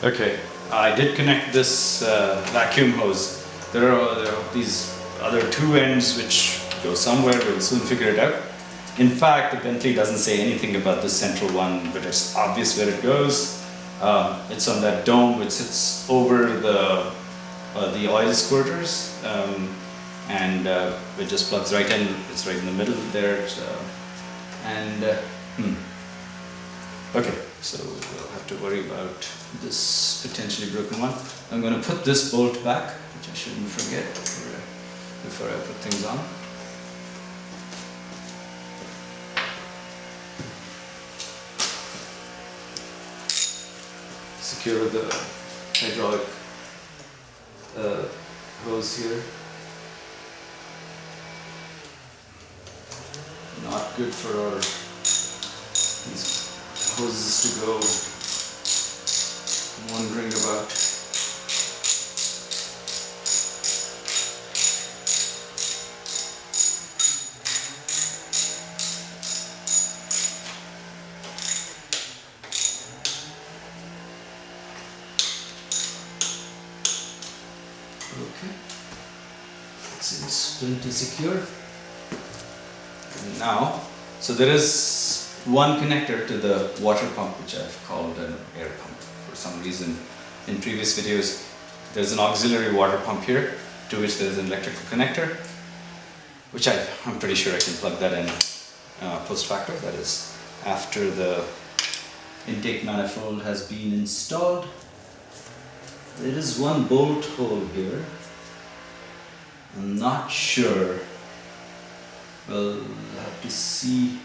Okay, I did connect this vacuum hose. There are these other two ends which go somewhere, we'll soon figure it out. In fact, the Bentley doesn't say anything about this central one, but it's obvious where it goes. It's on that dome which sits over the oil squirters, and it just plugs right in. It's right in the middle there. So, and okay, so we'll have to worry about this potentially broken one. I'm going to put this bolt back, which I shouldn't forget before I put things on. Secure the hydraulic hose here. Not good for our these hoses to go wandering about. Okay, seems plenty secure. And now, so there is one connector to the water pump, which I've called an air pump for some reason. In previous videos, there's an auxiliary water pump here, to which there's an electrical connector, which I'm pretty sure I can plug that in post facto, that is after the intake manifold has been installed. There is one bolt hole here. I'm not sure. We'll have to see.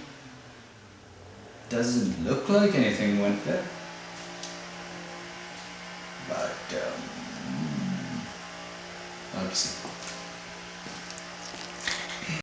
Doesn't look like anything went there. But I'll have to see.